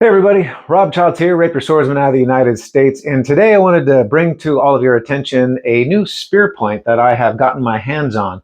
Hey everybody, Rob Childs here, Rapier swordsman out of the United States, and today I wanted to bring to all of your attention a new spear point that I have gotten my hands on.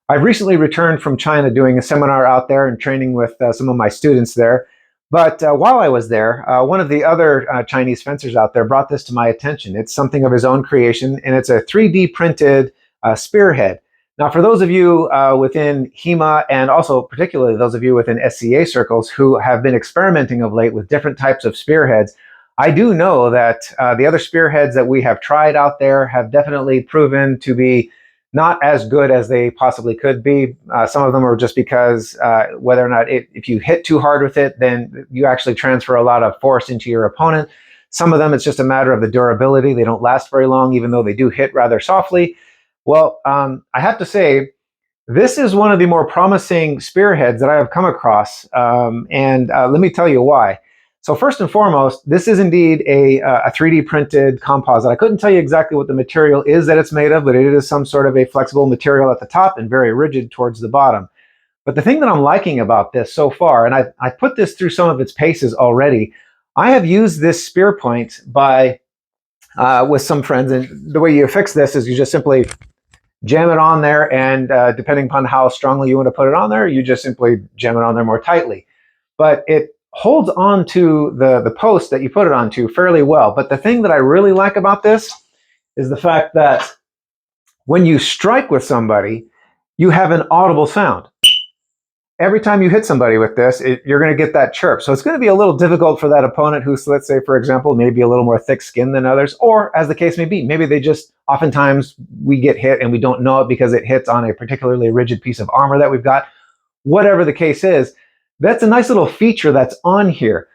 I've recently returned from China doing a seminar out there and training with some of my students there. But while I was there, one of the other Chinese fencers out there brought this to my attention. It's something of his own creation, and it's a 3D printed spearhead. Now, for those of you within HEMA and also particularly those of you within SCA circles who have been experimenting of late with different types of spearheads, I do know that the other spearheads that we have tried out there have definitely proven to be not as good as they possibly could be. Some of them are just because whether or not if you hit too hard with it, then you actually transfer a lot of force into your opponent. Some of them, it's just a matter of the durability. They don't last very long, even though they do hit rather softly. Well, I have to say, this is one of the more promising spearheads that I have come across, and let me tell you why. So first and foremost, this is indeed a 3D printed composite. I couldn't tell you exactly what the material is that it's made of, but it is some sort of a flexible material at the top and very rigid towards the bottom. But the thing that I'm liking about this so far, and I put this through some of its paces already, I have used this spear point with some friends, and the way you fix this is you just simply jam it on there, and depending upon how strongly you want to put it on there, you just simply jam it on there more tightly. But it holds on to the post that you put it onto fairly well. But the thing that I really like about this is the fact that when you strike with somebody, you have an audible sound. Every time you hit somebody with this, you're going to get that chirp. So it's going to be a little difficult for that opponent who's, let's say, for example, maybe a little more thick-skinned than others, or as the case may be, maybe they just, oftentimes we get hit and we don't know it because it hits on a particularly rigid piece of armor that we've got. Whatever the case is, that's a nice little feature that's on here.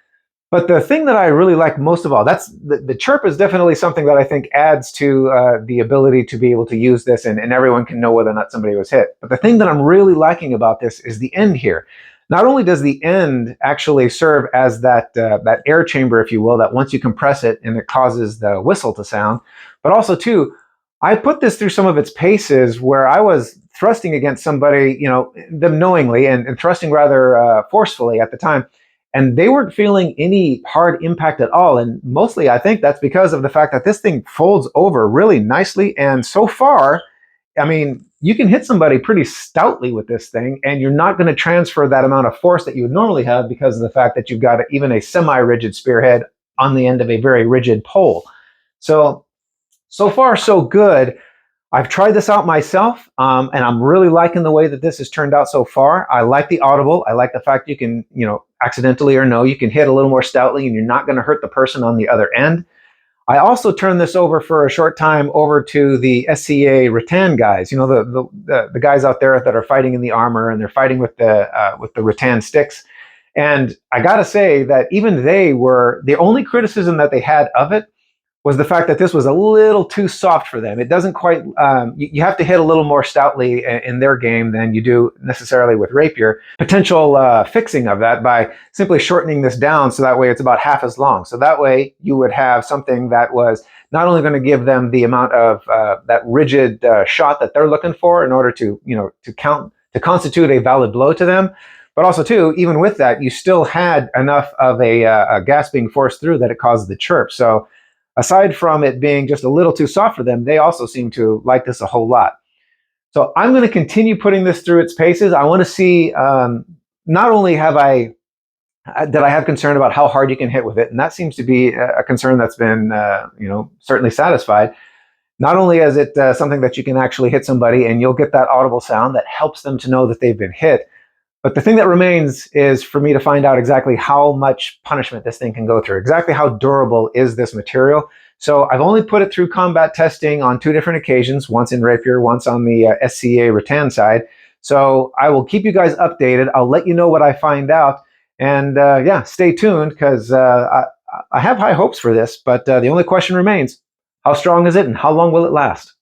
But the thing that I really like most of all, that's the chirp is definitely something that I think adds to the ability to be able to use this, and everyone can know whether or not somebody was hit. But the thing that I'm really liking about this is the end here. Not only does the end actually serve as that air chamber, if you will, that once you compress it and it causes the whistle to sound, but also too, I put this through some of its paces where I was thrusting against somebody, them knowingly and thrusting rather forcefully at the time. And they weren't feeling any hard impact at all. And mostly, I think that's because of the fact that this thing folds over really nicely. And so far, I mean, you can hit somebody pretty stoutly with this thing, and you're not going to transfer that amount of force that you would normally have because of the fact that you've got even a semi-rigid spearhead on the end of a very rigid pole. So far, so good. I've tried this out myself, and I'm really liking the way that this has turned out so far. I like the audible. I like the fact you can, accidentally or no, you can hit a little more stoutly and you're not going to hurt the person on the other end. I also turned this over for a short time over to the SCA rattan guys, the guys out there that are fighting in the armor and they're fighting with the rattan sticks. And I got to say that even the only criticism that they had of it was the fact that this was a little too soft for them. It doesn't quite, you have to hit a little more stoutly in their game than you do necessarily with Rapier. Potential fixing of that by simply shortening this down so that way it's about half as long. So that way you would have something that was not only going to give them the amount of that rigid shot that they're looking for in order to, to constitute a valid blow to them, but also too, even with that, you still had enough of a gas being forced through that it caused the chirp. So aside from it being just a little too soft for them, they also seem to like this a whole lot. So I'm going to continue putting this through its paces. I want to see, not only did I have concern about how hard you can hit with it, and that seems to be a concern that's been, certainly satisfied. Not only is it something that you can actually hit somebody and you'll get that audible sound that helps them to know that they've been hit, but the thing that remains is for me to find out exactly how much punishment this thing can go through, exactly how durable is this material. So I've only put it through combat testing on 2 different occasions, once in Rapier, once on the SCA rattan side. So I will keep you guys updated. I'll let you know what I find out. And yeah, stay tuned because I have high hopes for this, but the only question remains, how strong is it and how long will it last?